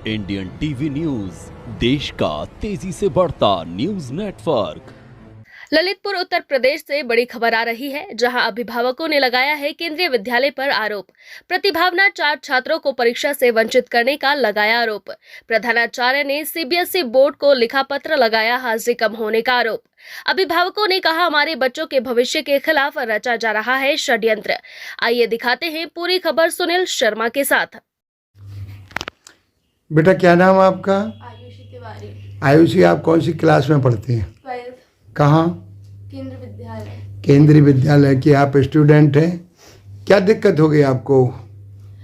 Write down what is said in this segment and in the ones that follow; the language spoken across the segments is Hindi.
इंडियन टीवी न्यूज, देश का तेजी से बढ़ता न्यूज नेटवर्क। ललितपुर उत्तर प्रदेश से बड़ी खबर आ रही है, जहां अभिभावकों ने लगाया है केंद्रीय विद्यालय पर आरोप। प्रतिभावना 4 छात्रों को परीक्षा से वंचित करने का लगाया आरोप। प्रधानाचार्य ने सीबीएसई बोर्ड को लिखा पत्र लगाया हाजिरी कम होने का आरोप। अभिभावकों ने कहा, हमारे बच्चों के भविष्य के खिलाफ रचा जा रहा है षड्यंत्र। आइए दिखाते हैं पूरी खबर सुनील शर्मा के साथ। बेटा क्या नाम है आपका? आयुषी तिवारी। आयुषी, आप कौन सी क्लास में पढ़ती हैं? 12th। कहाँ? केंद्रीय विद्यालय। केंद्रीय विद्यालय की आप स्टूडेंट हैं। क्या दिक्कत हो गई आपको?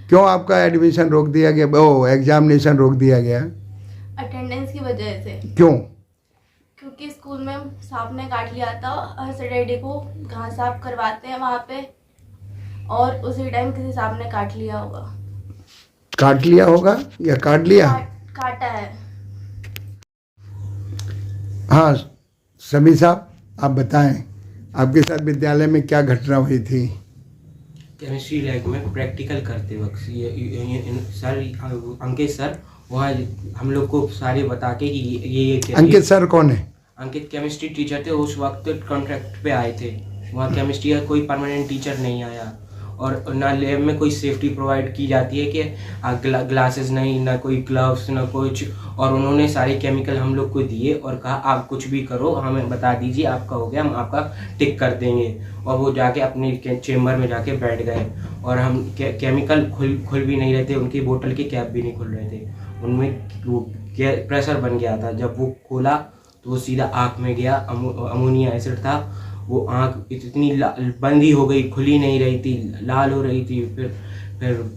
क्यों आपका एडमिशन रोक दिया गया, एग्जामिनेशन रोक दिया गया? अटेंडेंस की वजह से। क्यों? क्योंकि स्कूल में सांप ने काट लिया था। हर सैटरडे को घास साफ करवाते हैं वहाँ पे, और उसी टाइम किसी सांप ने काट लिया होगा। काट लिया होगा या काट लिया? काटा है। हाँ, समी साहब आप बताएं, आपके साथ विद्यालय में क्या घटना हुई थी? केमिस्ट्री लैब में प्रैक्टिकल करते वक्त सर अंकित सर वहाँ हम लोग को सारे बता के कि ये अंकित सर कौन है? अंकित केमिस्ट्री टीचर थे, उस वक्त कॉन्ट्रैक्ट पे आए थे। वहाँ केमिस्ट्री का कोई परमानेंट टीचर नहीं आया, और ना लैब में कोई सेफ्टी प्रोवाइड की जाती है कि ग्लासेस नहीं, ना कोई ग्लव्स, ना कुछ। और उन्होंने सारे केमिकल हम लोग को दिए और कहा आप कुछ भी करो, हमें बता दीजिए आपका हो गया, हम आपका टिक कर देंगे। और वो जाके अपने चेम्बर में जाके बैठ गए, और हम केमिकल खुल भी नहीं रहे थे, उनकी बोतल के कैप भी नहीं खुल रहे थे। उनमें वो प्रेशर बन गया था। जब वो खोला तो वो सीधा आँख में गया। अमोनिया एसिड था। वो आँख इतनी बंद ही हो गई, खुल ही नहीं रही थी, लाल हो रही थी। फिर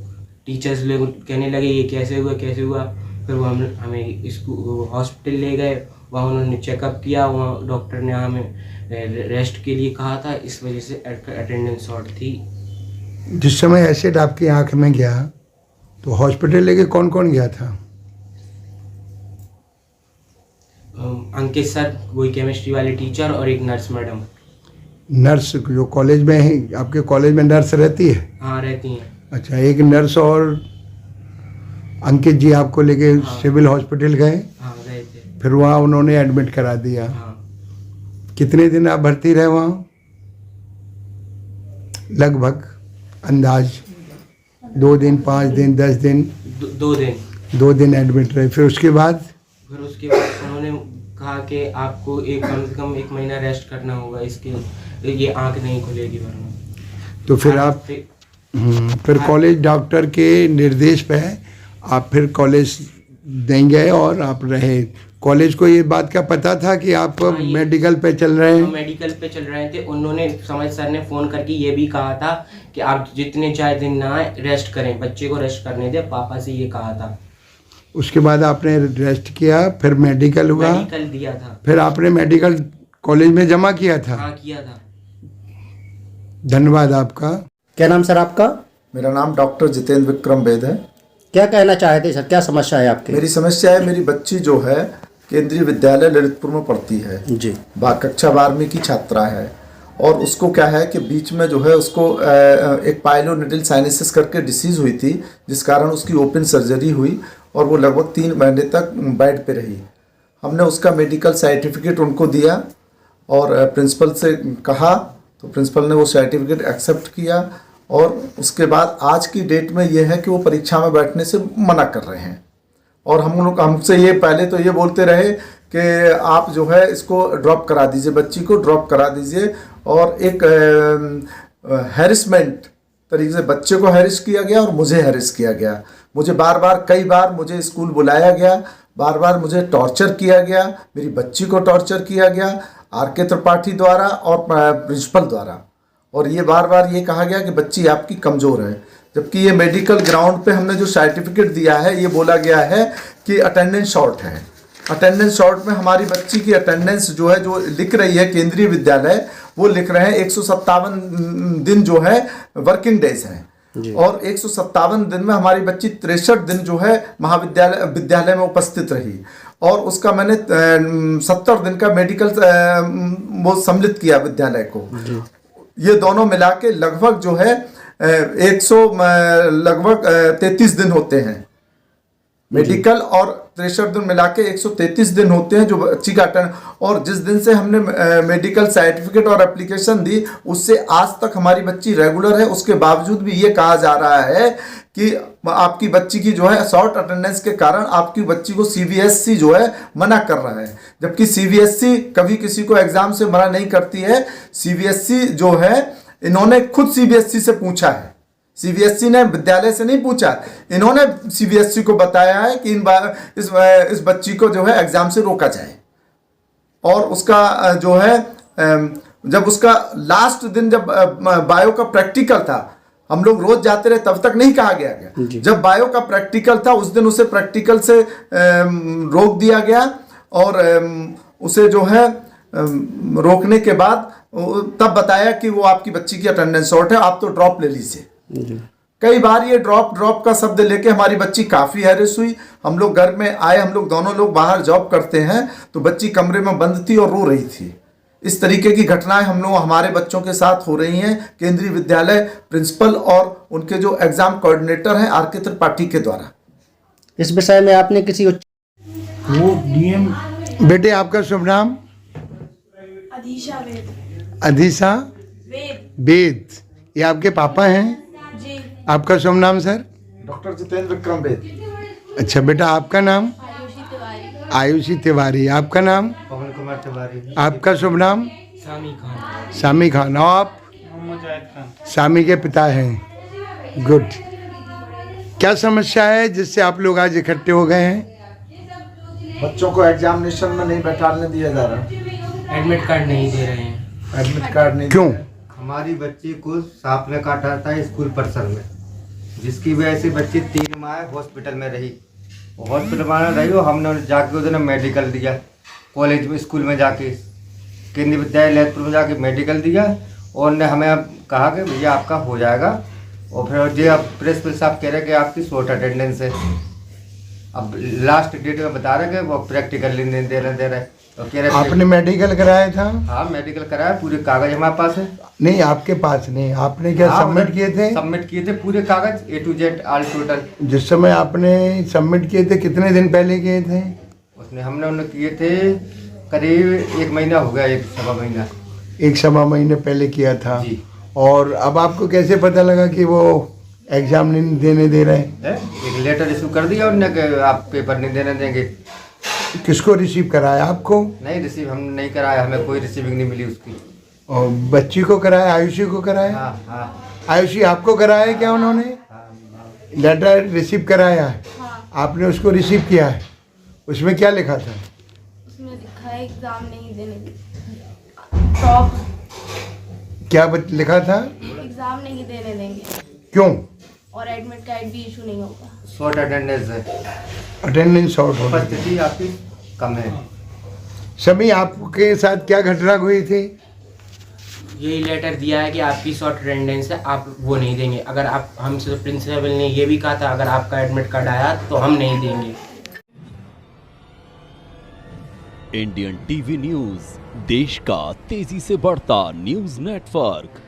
टीचर्स लोग कहने लगे ये कैसे हुआ कैसे हुआ। फिर वो हमें इसको हॉस्पिटल ले गए। वहाँ उन्होंने चेकअप किया। वहाँ डॉक्टर ने हमें रेस्ट के लिए कहा था, इस वजह से अटेंडेंस शॉर्ट थी। जिस समय एसिड आपकी आंख में गया तो हॉस्पिटल लेके कौन कौन गया था? अंकित सर, वही केमिस्ट्री वाले टीचर, और एक नर्स मैडम। नर्स जो कॉलेज में है, आपके कॉलेज में नर्स रहती है? हाँ, रहती हैं। अच्छा, एक नर्स और अंकित जी आपको लेके सिविल हॉस्पिटल गए? हाँ, गए थे। फिर वहाँ उन्होंने एडमिट करा दिया? हाँ। कितने दिन आप भर्ती रहे वहाँ? लगभग अंदाज 2 दिन, 5 दिन, 10 दिन? 2 दिन। 2 दिन एडमिट रहे। फिर उसके बाद उन्होंने कहा कि आपको कम से कम 1 महीना रेस्ट करना होगा, इसके ये आँख नहीं खुलेगी वरना। तो फिर आप फिर कॉलेज डॉक्टर के निर्देश पे आप फिर कॉलेज देंगे और आप रहे। कॉलेज को ये बात का पता था कि आप मेडिकल पे चल रहे हैं? मेडिकल पे चल रहे थे। उन्होंने सर ने फ़ोन करके ये भी कहा था कि आप जितने चाहे दिन ना आए, रेस्ट करें, बच्चे को रेस्ट करने दे, पापा से ये कहा था। उसके बाद आपने रेस्ट किया, फिर मेडिकल हुआ? मेडिकल दिया था। फिर आपने मेडिकल कॉलेज में जमा किया था? हाँ, किया था। धन्यवाद आपका। क्या नाम सर आपका? मेरा नाम डॉक्टर जितेंद्र विक्रम वेद है। क्या कहना चाहते सर, क्या समस्या है आपकी? मेरी समस्या है, मेरी बच्ची जो है केंद्रीय विद्यालय ललितपुर में पढ़ती है जी। कक्षा 12वीं की छात्रा है, और उसको क्या है कि बीच में जो है उसको एक पाइलोनेटल साइनसिस करके डिसीज़ हुई थी, जिस कारण उसकी ओपन सर्जरी हुई, और वो लगभग 3 महीने तक बेड पे रही। हमने उसका मेडिकल सर्टिफिकेट उनको दिया और प्रिंसिपल से कहा, तो प्रिंसिपल ने वो सर्टिफिकेट एक्सेप्ट किया, और उसके बाद आज की डेट में ये है कि वो परीक्षा में बैठने से मना कर रहे हैं। और हम लोग हमसे ये पहले तो ये बोलते रहे कि आप जो है इसको ड्रॉप करा दीजिए, बच्ची को ड्रॉप करा दीजिए, और एक हैरिसमेंट तरीके से बच्चे को हैरिस किया गया और मुझे हैरिस किया गया। मुझे कई बार मुझे स्कूल बुलाया गया, बार बार मुझे टॉर्चर किया गया, मेरी बच्ची को टॉर्चर किया गया आर.के. त्रिपाठी द्वारा और प्रिंसिपल द्वारा, और ये बार ये कहा गया कि बच्ची आपकी कमज़ोर है। जबकि ये मेडिकल ग्राउंड पे हमने जो सर्टिफिकेट दिया है, ये बोला गया है कि अटेंडेंस शॉर्ट है। अटेंडेंस शॉर्ट में हमारी बच्ची की अटेंडेंस जो है, जो लिख रही है केंद्रीय विद्यालय, वो लिख रहे हैं 157 दिन जो है वर्किंग डेज हैं, और 157 दिन में हमारी बच्ची 63 दिन जो है विद्यालय में उपस्थित रही, और उसका मैंने 70 दिन का मेडिकल वो सम्मिलित किया विद्यालय को। ये दोनों मिला के लगभग जो है लगभग 33 दिन होते हैं। मेडिकल और 63 दिन मिला के 133 दिन होते हैं जो बच्ची का अटेंड। और जिस दिन से हमने मेडिकल सर्टिफिकेट और एप्लीकेशन दी उससे आज तक हमारी बच्ची रेगुलर है। उसके बावजूद भी ये कहा जा रहा है कि आपकी बच्ची की जो है शॉर्ट अटेंडेंस के कारण आपकी बच्ची को सीबीएसई जो है मना कर रहा है, जबकि सीबीएसई कभी किसी को एग्जाम से मना नहीं करती है। सीबीएसई जो है इन्होंने खुद सीबीएसई से पूछा है, सीबीएसई ने विद्यालय से नहीं पूछा, इन्होंने सीबीएसई को बताया है कि इस बच्ची को जो है एग्जाम से रोका जाए। और उसका जो है जब उसका लास्ट दिन जब बायो का प्रैक्टिकल था, हम लोग रोज जाते रहे तब तक नहीं कहा गया। जब बायो का प्रैक्टिकल था उस दिन उसे प्रैक्टिकल से रोक दिया गया और उसे जो है रोकने के बाद तब बताया कि वो आपकी बच्ची की अटेंडेंस शॉर्ट है, आप तो ड्रॉप ले लीजिए। कई बार ये ड्रॉप का शब्द लेके हमारी बच्ची काफ़ी हैरेस हुई। हम लोग घर में आए, हम लोग दोनों लोग बाहर जॉब करते हैं, तो बच्ची कमरे में बंद थी और रो रही थी। इस तरीके की घटनाएं हम लोग हमारे बच्चों के साथ हो रही हैं। केंद्रीय विद्यालय प्रिंसिपल और उनके जो एग्जाम कोऑर्डिनेटर हैं आर के त्रिपाठी के द्वारा। इस विषय में आपने किसी वो डीएम बेटे आपका शुभ नाम? अधीशा वेद। अधीशा वेद वेद, ये आपके पापा हैं? जी। आपका शुभ नाम सर? डॉक्टर जितेंद्र विक्रम वेद। अच्छा बेटा, आपका नाम? आयुषी तिवारी। आयुषी तिवारी। आपका नाम? पवन कुमार तिवारी। आपका शुभ नाम? सामी खान। सामी खान। और आप? सामी के पिता हैं। गुड। क्या समस्या है जिससे आप लोग आज इकट्ठे हो गए हैं? बच्चों को एग्जामिनेशन में नहीं बैठाने दिया जा रहा, एडमिट कार्ड नहीं दे रहे हैं। एडमिट कार्ड नहीं। क्यों? हमारी बच्ची को सांप ने काटा था स्कूल परिसर में, जिसकी वजह से बच्ची 3 माह हॉस्पिटल में रही। हॉस्पिटल में रही और हमने जाके उधर मेडिकल दिया, कॉलेज में स्कूल में जाके केंद्रीय विद्यालय ललितपुर में जाके मेडिकल दिया और ने हमें अब कहा कि भैया आपका हो जाएगा। और फिर जो अब प्रिंसिपल साहब कह रहे हैं कि आपकी शॉर्ट अटेंडेंस है। अब लास्ट डेट में बता रहे कि वो प्रैक्टिकल नहीं दे रहे तो कह रहे आपने मेडिकल कराया था? हाँ मेडिकल कराया, पूरे कागज हमारे पास है। नहीं, आपके पास नहीं। आपने क्या सबमिट किए थे? सबमिट किए थे पूरे कागज A to Z all total. जिस समय आपने सबमिट किए थे कितने दिन पहले किए थे? उसने हमने किए थे करीब 1 महीना हो गया, 1 सवा महीना। 1 सवा महीने पहले किया था जी। और अब आपको कैसे पता लगा कि वो एग्जाम नहीं देने दे रहे हैं? एक लेटर इशू कर दिया उन्होंने कि आप पेपर नहीं देने देंगे। किसको रिसीव कराया? आपको? नहीं रिसीव हमने नहीं कराया, हमें कोई रिसीविंग नहीं मिली उसकी। और बच्ची को कराया? आयुषी को कराया? हाँ हाँ आयुषी आपको कराया क्या उन्होंने? लेटर रिसीव कराया है? आपने उसको रिसीव किया है? उसमें क्या लिखा था? उसमें लिखा है एग्जाम नहीं देने, ड्रॉप। क्या लिखा था? एग्जाम नहीं देने देंगे क्यों? और एडमिट कार्ड भी इशू नहीं होगा। शॉर्ट अटेंडेंस है, अटेंडेंस शॉर्ट हो गई। उपस्थिति आपकी कम है। सभी आपके साथ क्या घटना हुई थी? यही लेटर दिया है कि आपकी शॉर्ट अटेंडेंस है, आप वो नहीं देंगे। अगर आप हमसे प्रिंसिपल ने ये भी कहा था अगर आपका एडमिट कार्ड आया तो हम नहीं देंगे। इंडियन टीवी न्यूज, देश का तेजी से बढ़ता न्यूज नेटवर्क।